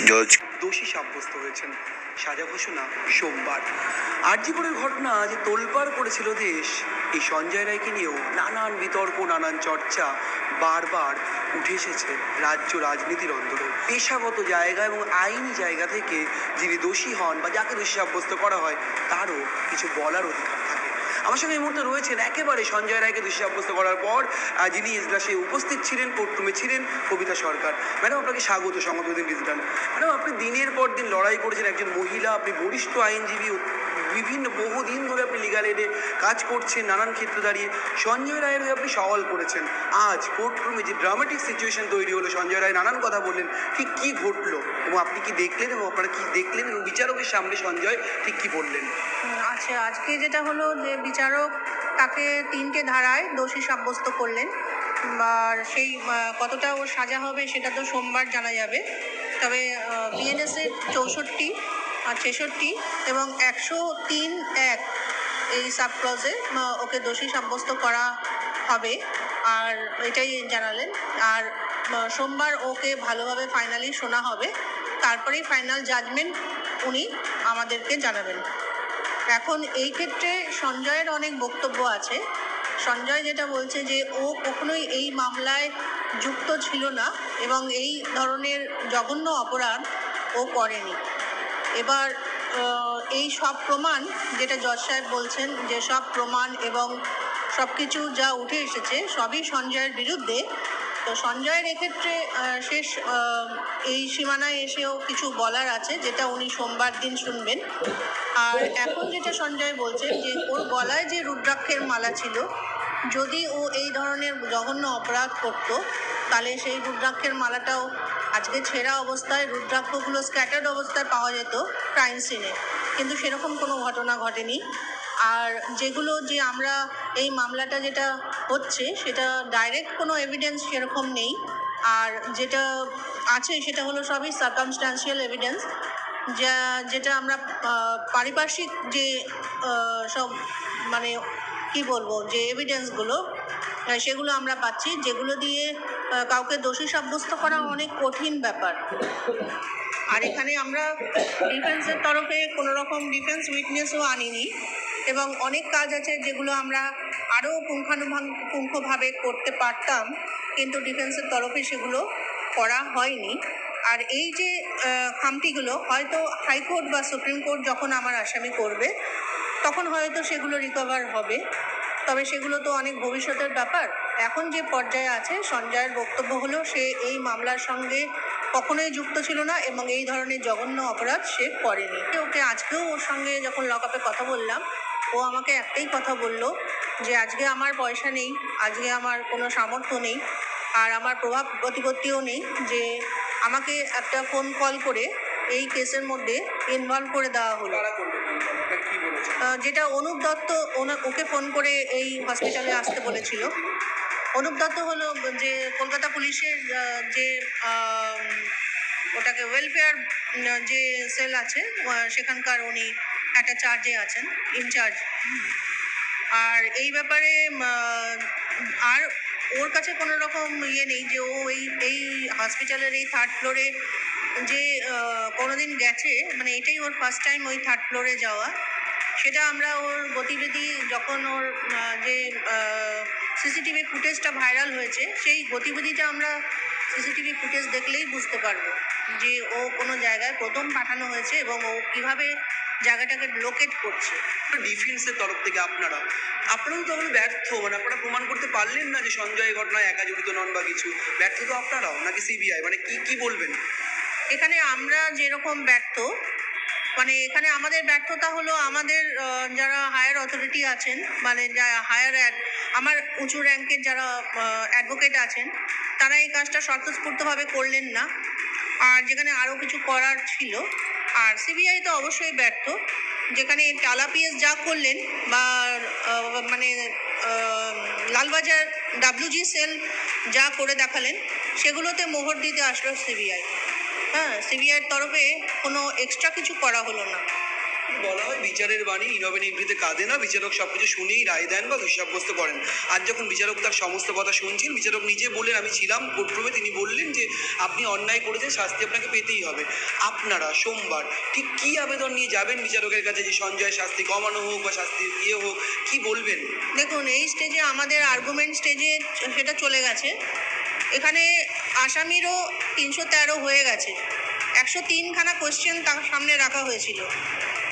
জজ দোষী সাব্যস্ত হয়েছেন। সাজা ঘোষণা সোমবার। আরজিকরের ঘটনা যে তোলপাড় করেছিল দেশ, এই সঞ্জয় রায়কে নিয়েও নানান বিতর্ক, নানান চর্চা বারবার উঠে এসেছে রাজ্য রাজনীতির অন্তরে। পেশাগত জায়গা এবং আইনি জায়গা থেকে যিনি দোষী হন বা যাকে দোষী সাব্যস্ত করা হয় তারও কিছু বলার অধিকার থাকে। আমার সঙ্গে এই মুহূর্তে রয়েছেন একেবারে সঞ্জয় রায়কে দোষী সাব্যস্ত করার পর যিনি ইজলাসে উপস্থিত ছিলেন, কোর্টরুমে ছিলেন, কবিতা সরকার। ম্যাডাম, আপনাকে স্বাগত সংবাদদিন ডিজিটাল। ম্যাডাম, আপনি দিনের পর দিন লড়াই করেছেন, একজন মহিলা, আপনি বরিষ্ঠ আইনজীবী, বিভিন্ন বহুদিন ধরে আপনি লিগাল এডে কাজ করছেন, নানান ক্ষেত্রে দাঁড়িয়ে সঞ্জয় রায়ের হয়ে আপনি সওয়াল করেছেন। আজ কোর্টরুমে যে ড্রামাটিক সিচুয়েশন তৈরি হলো, সঞ্জয় রায় নানান কথা বললেন, ঠিক কী ঘটলো এবং আপনি কি দেখলেন এবং আপনারা কি দেখলেন এবং বিচারকের সামনে সঞ্জয় ঠিক কী বললেন? আচ্ছা, আজকে যেটা হলো যে বিচারক তাকে 3টে ধারায় দোষী সাব্যস্ত করলেন। আর সেই কতটা ওর সাজা হবে সেটা তো সোমবার জানা যাবে। তবে বিএনএসের 64 আর 66 এবং 103(1) এই সাব ক্লজে ওকে দোষী সাব্যস্ত করা হবে, আর এটাই জানালেন। আর সোমবার ওকে ভালোভাবে ফাইনালি শোনা হবে, তারপরেই ফাইনাল জাজমেন্ট উনি আমাদেরকে জানাবেন। এখন এই ক্ষেত্রে সঞ্জয়ের অনেক বক্তব্য আছে। সঞ্জয় যেটা বলছে যে ও কখনোই এই মামলায় যুক্ত ছিল না এবং এই ধরনের জঘন্য অপরাধ ও করেনি। এবার এই সব প্রমাণ, যেটা জজ সাহেব বলছেন যে সব প্রমাণ এবং সব কিছু যা উঠে এসেছে সবই সঞ্জয়ের বিরুদ্ধে। তো সঞ্জয়ের এক্ষেত্রে শেষ এই সীমানায় এসেও কিছু বলার আছে, যেটা উনি সোমবার দিন শুনবেন। আর এখন যেটা সঞ্জয় বলছেন যে ওর গলায় যে রুদ্রাক্ষের মালা ছিল, যদি ও এই ধরনের জঘন্য অপরাধ করতো তাহলে সেই রুদ্রাক্ষের মালাটাও আজকে ছেঁড়া অবস্থায়, রুদ্রাক্ষগুলো স্ক্যাটার্ড অবস্থায় পাওয়া যেত ক্রাইম সিনে, কিন্তু সেরকম কোনো ঘটনা ঘটেনি। আর যেগুলো যে আমরা এই মামলাটা যেটা হচ্ছে সেটা ডাইরেক্ট কোনো এভিডেন্স সেরকম নেই, আর যেটা আছে সেটা হলো সবই সার্কামস্ট্যান্সিয়াল এভিডেন্স, যেটা আমরা পারিপার্শ্বিক যে সব মানে কি বলবো যে এভিডেন্সগুলো সেগুলো আমরা পাচ্ছি, যেগুলো দিয়ে কাউকে দোষী সাব্যস্ত করা অনেক কঠিন ব্যাপার। আর এখানে আমরা ডিফেন্সের তরফে কোনো রকম ডিফেন্স উইটনেসও আনিনি, এবং অনেক কাজ আছে যেগুলো আমরা আরও পুঙ্খানুপুঙ্খভাবে করতে পারতাম, কিন্তু ডিফেন্সের তরফে সেগুলো করা হয়নি। আর এই যে খামতিগুলো হয়তো হাইকোর্ট বা সুপ্রিম কোর্ট যখন আমার আসামি করবে তখন হয়তো সেগুলো রিকভার হবে, তবে সেগুলো তো অনেক ভবিষ্যতের ব্যাপার। এখন যে পর্যায়ে আছে, সঞ্জয়ের বক্তব্য হলো সে এই মামলার সঙ্গে কখনোই যুক্ত ছিল না এবং এই ধরনের জঘন্য অপরাধ সে করেনি। ওকে আজকেও ওর সঙ্গে যখন লকআপে কথা বললাম, ও আমাকে একটাই কথা বলল যে আজকে আমার পয়সা নেই, আজকে আমার কোনো সামর্থ্য নেই, আর আমার প্রভাব প্রতিপত্তিও নেই যে আমাকে একটা ফোন কল করে এই কেসের মধ্যে ইনভলভ করে দেওয়া হলো। যেটা অনুপ দত্ত ওকে ফোন করে এই হসপিটালে আসতে বলেছিল। অনুপ দত্ত হলো যে কলকাতা পুলিশের যে ওটাকে ওয়েলফেয়ার যে সেল আছে সেখানকার উনি একটা চার্জে আছেন, ইনচার্জ। আর এই ব্যাপারে আর ওর কাছে কোনো রকম ইয়ে নেই যে ও এই হসপিটালের এই 3rd ফ্লোরে যে কোনোদিন গেছে, মানে এটাই ওর ফার্স্ট টাইম ওই 3rd ফ্লোরে যাওয়া। সেটা আমরা ওর গতিবিধি, যখন ওর যে সিসিটিভি ফুটেজটা ভাইরাল হয়েছে সেই গতিবিধিটা আমরা সিসিটিভি ফুটেজ দেখলেই বুঝতে পারবো যে ও কোনো জায়গায় প্রথম পাঠানো হয়েছে এবং ও কীভাবে জায়গাটাকে লোকেট করছে। ডিফেন্সের তরফ থেকে আপনারাও তখন ব্যর্থ, মানে আপনারা প্রমাণ করতে পারলেন না যে সঞ্জয় ঘটনায় একা জড়িত নন বা কিছু, ব্যর্থ তো আপনারাও নাকি সিবিআই, মানে কি বলবেন? এখানে আমরা যেরকম ব্যর্থ, মানে এখানে আমাদের ব্যর্থতা হলো আমাদের যারা হায়ার অথরিটি আছেন, মানে হায়ার আমার উঁচু র্যাঙ্কের যারা অ্যাডভোকেট আছেন, তারা এই কাজটা স্বতঃস্ফূর্তভাবে করলেন না, আর যেখানে আরও কিছু করার ছিল। আর সিবিআই তো অবশ্যই ব্যর্থ, যেখানে টালা পিএস যা করলেন বা মানে লালবাজার ডাব্লিউজি সেল যা করে দেখালেন সেগুলোতে মোহর দিতে আসলো সিবিআই। হ্যাঁ, সিবিআইয়ের তরফে কোনো এক্সট্রা কিছু করা হলো না। বলা হয় বিচারের বাণী নীরবে নিভৃতে কাঁদে না, বিচারক সবকিছু শুনেই রায় দেন বা দোষী সাব্যস্ত করেন। আর যখন বিচারক তার সমস্ত কথা শুনছেন, বিচারক নিজে বললেন আমি ছিলাম কোর্টরুমে, তিনি বললেন যে আপনি অন্যায় করেছেন, শাস্তি আপনাকে পেতেই হবে। আপনারা সোমবার ঠিক কী আবেদন নিয়ে যাবেন বিচারকের কাছে, যে সঞ্জয় শাস্তি কমানো হোক বা শাস্তি ইয়ে হোক, কি বলবেন? দেখুন, এই স্টেজে আমাদের আর্গুমেন্ট স্টেজে সেটা চলে গেছে। এখানে আসামিরও 313 হয়ে গেছে। 103খানা কোয়েশ্চেন তার সামনে রাখা হয়েছিল,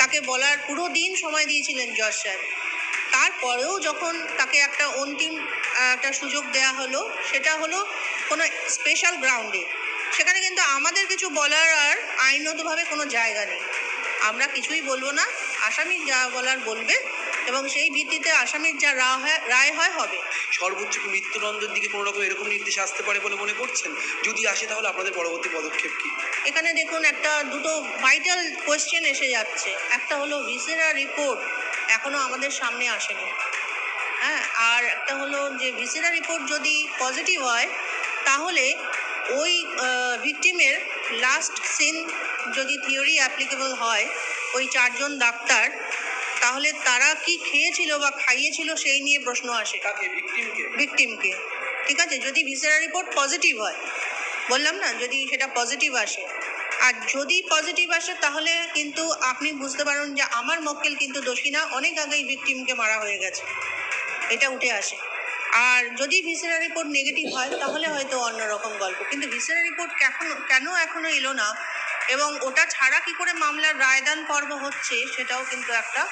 তাকে বলার পুরো দিন সময় দিয়েছিলেন জজ স্যার। তারপরেও যখন তাকে একটা অন্তিম একটা সুযোগ দেয়া হলো, সেটা হলো কোনো স্পেশাল গ্রাউন্ডে। সেখানে কিন্তু আমাদের কিছু বলার আর আইনগতভাবে কোনো জায়গা নেই। আমরা কিছুই বলবো না, আসামি যা বলার বলবে এবং সেই ভিত্তিতে আসামির যা রায় হয় হবে। সর্বোচ্চ কি মৃত্যুদণ্ডের দিকে কোনো রকম এরকম নির্দেশ আসতে পারে বলে মনে করছেন? যদি আসে তাহলে আপনাদের পরবর্তী পদক্ষেপ কী? এখানে দেখুন, দুটো ভাইটাল কোয়েশ্চেন এসে যাচ্ছে। একটা হলো ভিসেরা রিপোর্ট এখনো আমাদের সামনে আসেনি, হ্যাঁ। আর একটা হলো যে ভিসেরা রিপোর্ট যদি পজিটিভ হয়, তাহলে ওই ভিকটিমের লাস্ট সিন যদি থিওরি অ্যাপ্লিকেবল হয়, ওই 4জন ডাক্তার, তাহলে তারা কি খেয়েছিল বা খাইয়েছিল সেই নিয়ে প্রশ্ন আসে। কাকে? ভিকটিমকে? ভিকটিমকে। ঠিক আছে, যদি ভিসেরা রিপোর্ট পজিটিভ হয়, বললাম না, যদি সেটা পজিটিভ আসে, আর যদি পজিটিভ আসে তাহলে কিন্তু আপনি বুঝতে পারুন যে আমার মক্কেল কিন্তু দোষী না, অনেক আগেই ভিকটিমকে মারা হয়ে গেছে, এটা উঠে আসে। আর যদি ভিসেরা রিপোর্ট নেগেটিভ হয় তাহলে হয়তো অন্যরকম গল্প, কিন্তু ভিসেরা রিপোর্ট কেন এখনো এলো না এবং ওটা ছাড়া কি করে মামলার রায়দান পর্ব হচ্ছে, সেটাও কিন্তু একটা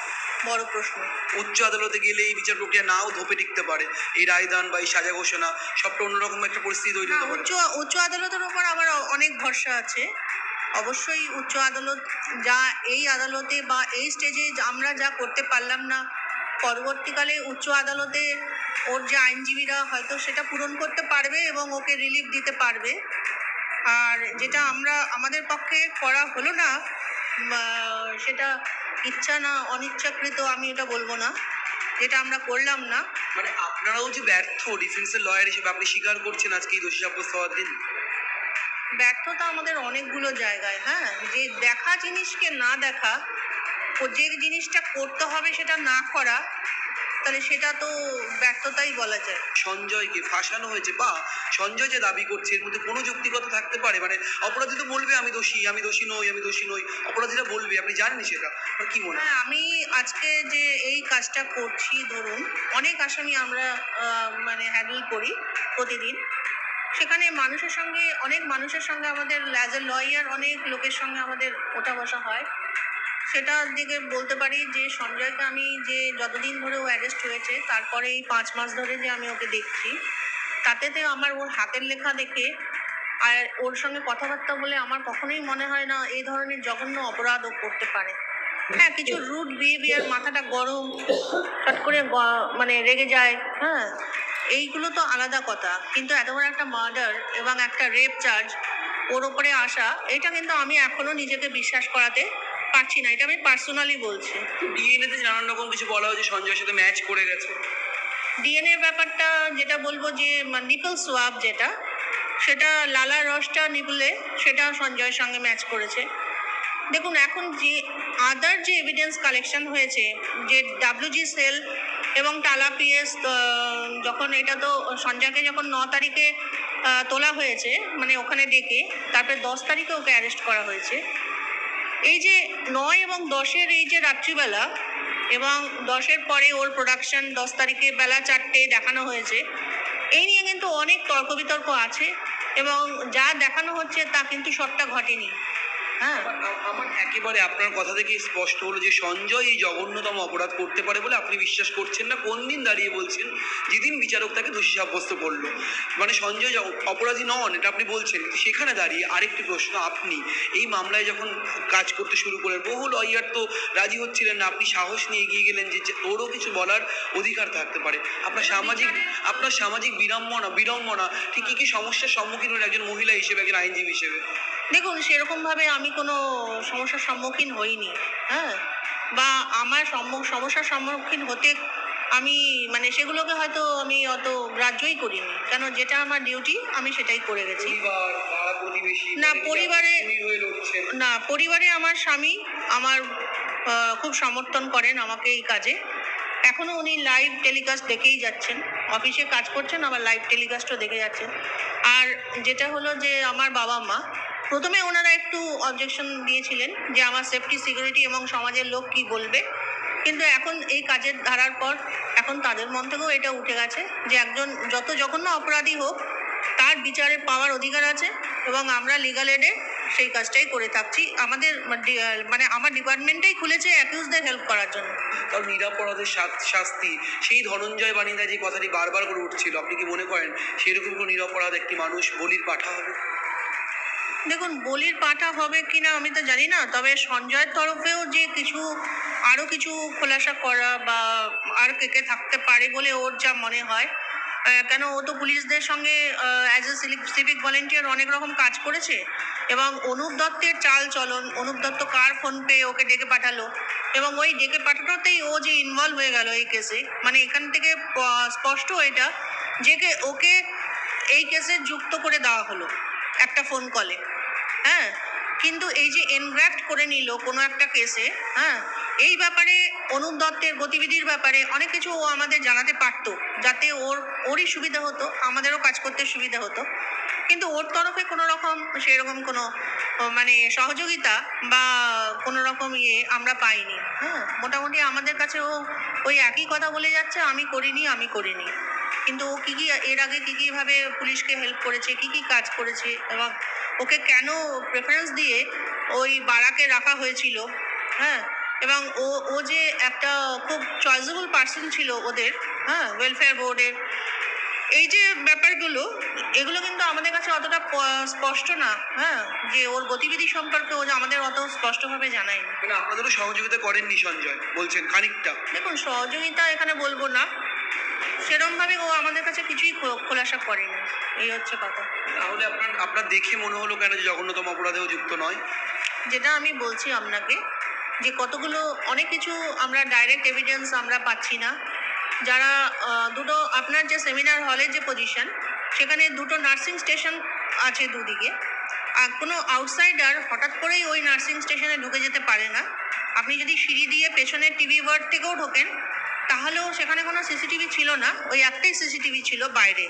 বড় প্রশ্ন। উচ্চ আদালতে গেলে এই বিচার প্রক্রিয়া নাও ধোপে টিকতে পারে, এই রায়দান বা এই সাজা ঘোষণা সবটা অন্যরকম একটা পরিস্থিতি তৈরি হতে পারে। উচ্চ আদালতের ওপর আমার অনেক ভরসা আছে। অবশ্যই উচ্চ আদালত যা এই আদালতে বা এই স্টেজে আমরা যা করতে পারলাম না, পরবর্তীকালে উচ্চ আদালতে ওর যে আইনজীবীরা হয়তো সেটা পূরণ করতে পারবে এবং ওকে রিলিফ দিতে পারবে। আর যেটা আমাদের পক্ষে করা হলো না, সেটা ইচ্ছা না অনিচ্ছাকৃত, আমি এটা বলবো না, যেটা আমরা করলাম না। মানে আপনারাও যে ব্যর্থ ডিফেন্সের লয়ার হিসেবে আপনি স্বীকার করছেন আজকে এই দোষী সাব্যস্ত হওয়ার দিন? ব্যর্থতা আমাদের অনেকগুলো জায়গায়, হ্যাঁ। যে দেখা জিনিসকে না দেখা, ও যে জিনিসটা করতে হবে সেটা না করা, তাহলে সেটা তো ব্যর্থতাই বলা যায়। সঞ্জয়কে ফাঁসানো হয়েছে বা সঞ্জয় যে দাবি করছে এর মধ্যে কোনো যৌক্তিকতা থাকতে পারে? মানে অপরাধী তো বলবে আমি দোষী, আমি দোষী নই, আমি দোষী নই, অপরাধীরা বলবে, আপনি জানেন সেটা, আপনার কি মনে হয়? হ্যাঁ, আমি আজকে যে এই কাজটা করছি, ধরুন অনেক আসামি আমরা মানে হ্যান্ডেল করি প্রতিদিন, সেখানে অনেক মানুষের সঙ্গে আমাদের অ্যাজ এ লয়ার অনেক লোকের সঙ্গে আমাদের ওঠা বসা হয়। সেটার দিকে বলতে পারি যে সঞ্জয়কে আমি যে যতদিন ধরে ও অ্যারেস্ট হয়েছে, তারপরে এই 5 মাস ধরে যে আমি ওকে দেখছি, তাতেতে আমার ওর হাতের লেখা দেখে আর ওর সঙ্গে কথাবার্তা বলে আমার কখনোই মনে হয় না এই ধরনের জঘন্য অপরাধ ও করতে পারে। হ্যাঁ, কিছু রুড বিহেভিয়ার, মাথাটা গরম, চট করে মানে রেগে যায়, হ্যাঁ, এইগুলো তো আলাদা কথা, কিন্তু এত বড় একটা মার্ডার এবং একটা রেপ চার্জ ওর ওপরে আসা, এটা কিন্তু আমি এখনো নিজেকে বিশ্বাস করাতে পারছি না। এটা আমি পার্সোনালি বলছি। ডিএনএ তে নানান রকম কিছু বলা হয়েছে, সঞ্জয়ের সাথে ম্যাচ করে গেছে। ডিএনএ ব্যাপারটা যেটা বলবো, যে নিপল সোয়াব যেটা, সেটা লালার রসটা নিপলে সেটা সঞ্জয়ের সঙ্গে ম্যাচ করেছে। দেখুন, এখন যে আদার যে এভিডেন্স কালেকশন হয়েছে, যে ডাব্লিউজি সেল এবং টালা পিএস, যখন এটা তো সঞ্জয়কে যখন 9 তারিখে তোলা হয়েছে, মানে ওখানে ডেকে, তারপরে 10 তারিখে ওকে অ্যারেস্ট করা হয়েছে। এই যে 9 এবং 10-এর এই যে রাত্রিবেলা এবং 10-এর পরে ওর প্রোডাকশন 10 তারিখে বেলা 4টে দেখানো হয়েছে, এই নিয়ে কিন্তু অনেক তর্ক বিতর্ক আছে এবং যা দেখানো হচ্ছে তা কিন্তু সবটা ঘটেনি। হ্যাঁ, আমার একেবারে আপনার কথা থেকে স্পষ্ট হলো যে সঞ্জয় এই জঘন্যতম অপরাধ করতে পারে বলে আপনি বিশ্বাস করছেন না। কোন দিন দাঁড়িয়ে বলছেন? যেদিন বিচারক তাকে দোষী সাব্যস্ত করলো। মানে সঞ্জয় অপরাধী নন, এটা আপনি বলছেন, কিন্তু সেখানে দাঁড়িয়ে আরেকটি প্রশ্ন, আপনি এই মামলায় যখন কাজ করতে শুরু করলেন, বহু লয়ার তো রাজি হচ্ছিলেন না, আপনি সাহস নিয়ে এগিয়ে গেলেন যে ওরও কিছু বলার অধিকার থাকতে পারে। আপনার সামাজিক বিড়ম্বনা ঠিক কী কী সমস্যার সম্মুখীন হলেন একজন মহিলা হিসেবে, একজন আইনজীবী হিসেবে? দেখুন, সেরকমভাবে আমি কোনো সমস্যার সম্মুখীন হইনি, হ্যাঁ, বা আমার সমস্যার সম্মুখীন হতে আমি মানে সেগুলোকে হয়তো আমি অত গ্রাহ্যই করিনি, কেন যেটা আমার ডিউটি আমি সেটাই করে গেছি। পরিবার, পাড়া প্রতিবেশী, না, পরিবারে হয়ে লড়ছেন। না, পরিবারে আমার স্বামী, আমার খুব সমর্থন করেন আমাকে এই কাজে। এখনও উনি লাইভ টেলিকাস্ট দেখেই যাচ্ছেন, অফিসে কাজ করছেন আবার লাইভ টেলিকাস্টও দেখে যাচ্ছেন। আর যেটা হলো যে আমার বাবা মা প্রথমে ওনারা একটু অবজেকশন দিয়েছিলেন যে আমার সেফটি সিকিউরিটি এবং সমাজের লোক কি বলবে, কিন্তু এখন এই কাজের ধারার পর এখন তাদের মন থেকেও এটা উঠে গেছে যে একজন যত জঘন্য অপরাধী হোক তার বিচারে পাওয়ার অধিকার আছে এবং আমরা লিগাল এডে সেই কাজটাই করে থাকছি। আমাদের মানে আমার ডিপার্টমেন্টেই খুলেছে অ্যাকিউজদের হেল্প করার জন্য। কারণ নিরাপরাধের শাস্তি, সেই ধনঞ্জয় বানিদা যে কথাটি বারবার করে উঠছিল, আপনি কি মনে করেন সেরকম কোনো নিরাপরাধ একটি মানুষ বলির পাঠা হবে? দেখুন, বলির পাঠা হবে কিনা আমি তো জানি না, তবে সঞ্জয়ের তরফেও যে আরো কিছু খোলাসা করা বা আর কে কে থাকতে পারে বলে ওর যা মনে হয়, কেন ও তো পুলিশদের সঙ্গে অ্যাজ এ সিভিক ভলেন্টিয়ার অনেক রকম কাজ করেছে এবং অনুপ দত্তের চাল চলন, অনুপ দত্ত কার ফোন পেয়ে ওকে ডেকে পাঠালো এবং ওই ডেকে পাঠানোতেই ও যে ইনভলভ হয়ে গেল এই কেসে, মানে এখান থেকে স্পষ্ট এটা যে ওকে এই কেসে যুক্ত করে দেওয়া হলো একটা ফোন কলে। হ্যাঁ, কিন্তু এই যে এনগ্রাফট করে নিল কোনো একটা কেসে, হ্যাঁ, এই ব্যাপারে অনুপ দত্তের গতিবিধির ব্যাপারে অনেক কিছু ও আমাদের জানাতে পারতো, যাতে ওরই সুবিধা হতো, আমাদেরও কাজ করতে সুবিধা হতো। কিন্তু ওর তরফে কোনো রকম সেরকম কোনো মানে সহযোগিতা বা কোনো রকম আমরা পাইনি। হ্যাঁ, মোটামুটি আমাদের কাছে ও ওই একই কথা বলে যাচ্ছে, আমি করিনি। কিন্তু ও কী এর আগে কী ভাবে পুলিশকে হেল্প করেছে, কী কাজ করেছে এবং ওকে কেন প্রেফারেন্স দিয়ে ওই বারাকে রাখা হয়েছিল। হ্যাঁ, এবং ও যে একটা খুব চয়েসেবল পার্সন ছিল ওদের, হ্যাঁ, ওয়েলফেয়ার বোর্ডের, এই যে ব্যাপারগুলো, এগুলো কিন্তু আমাদের কাছে অতটা স্পষ্ট না। হ্যাঁ, যে ওর গতিবিধি সম্পর্কে ও যে আমাদের অত স্পষ্টভাবে জানায়নি। মানে আপনাদেরও সহযোগিতা করেননি সঞ্জয়, বলছেন খানিকটা? দেখুন, সহযোগিতা এখানে বলবো না, সেরমভাবে ও আমাদের কাছে কিছুই খোলাসা করেনি, এই হচ্ছে কথা। তাহলে আপনার দেখে মনে হলো কেন যে জঘন্যতম অপরাধেও যুক্ত নয়? যেটা আমি বলছি আপনাকে, যে কতগুলো অনেক কিছু আমরা ডাইরেক্ট এভিডেন্স আমরা পাচ্ছি না। যারা দুটো আপনার যে সেমিনার হলের যে পজিশন, সেখানে দুটো নার্সিং স্টেশন আছে দুদিকে, আর কোনো আউটসাইডার হঠাৎ করেই ওই নার্সিং স্টেশনে ঢুকে যেতে পারে না। আপনি যদি সিঁড়ি দিয়ে পেছনের টিভি ওয়ার্ড থেকেও ঢোকেন, তাহলেও সেখানে কোনো সিসিটিভি ছিল না, ওই একটাই সিসিটিভি ছিল বাইরে,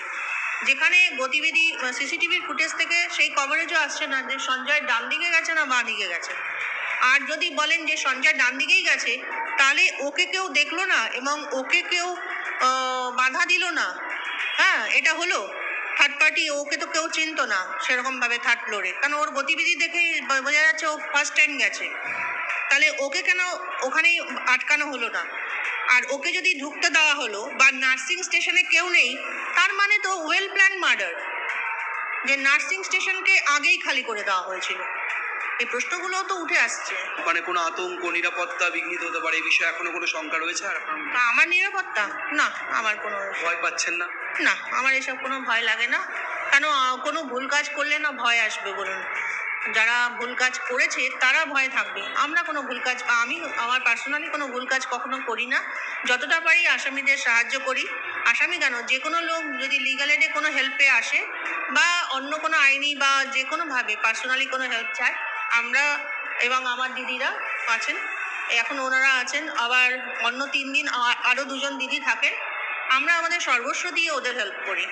যেখানে গতিবিধি সিসিটিভির ফুটেজ থেকে সেই কভারেজও আসছে না যে সঞ্জয় ডান দিকে গেছে না বাঁ দিকে গেছে। আর যদি বলেন যে সঞ্জয় ডান দিকেই গেছে, তাহলে ওকে কেউ দেখলো না এবং ওকে কেউ বাধা দিল না। হ্যাঁ, এটা হলো থার্ড পার্টি, ওকে তো কেউ চিনতো না সেরকমভাবে থার্ড ফ্লোরে, কারণ ওর গতিবিধি দেখেই বোঝা যাচ্ছে ও ফার্স্ট টাইম গেছে। তাহলে ওকে কেন ওখানেই আটকানো হলো না? আর ওকে যদি ঢুকতে দেওয়া হলো বা নার্সিং স্টেশনে কেউ নেই, তার মানে তো ওয়েল প্ল্যান মার্ডার, যে নার্সিং স্টেশনকে আগেই খালি করে দেওয়া হয়েছিল। এই প্রশ্নগুলোও তো উঠে আসছে। মানে কোনো আতঙ্ক, নিরাপত্তা বিঘ্নিত হতে পারে, এই বিষয়ে এখনো কোনো শঙ্কা রয়েছে? আর আপনার আমার নিরাপত্তা না, আমার কোনো ভয় পাচ্ছেন না? না, আমার এসব কোনো ভয় লাগে না। কেন কোনো ভুল কাজ করলে না ভয় আসবে বলুন? যারা ভুল কাজ করেছে তারা ভয় থাকবে, আমরা কোনো ভুল কাজ বা আমি আমার পার্সোনালি কোনো ভুল কাজ কখনো করি না। যতটা পারি আসামিদের সাহায্য করি। আসামি কেন, যে কোনো লোক যদি লিগাল এডে কোনো হেল্পে আসে বা অন্য কোনো আইনি বা যে কোনোভাবে পার্সোনালি কোনো হেল্প চায়, আমরা এবং আমার দিদিরা আছেন, এখন ওনারা আছেন, আবার অন্য 3 দিন আরও 2জন দিদি থাকেন, আমরা আমাদের সর্বস্ব দিয়ে ওদের হেল্প করি।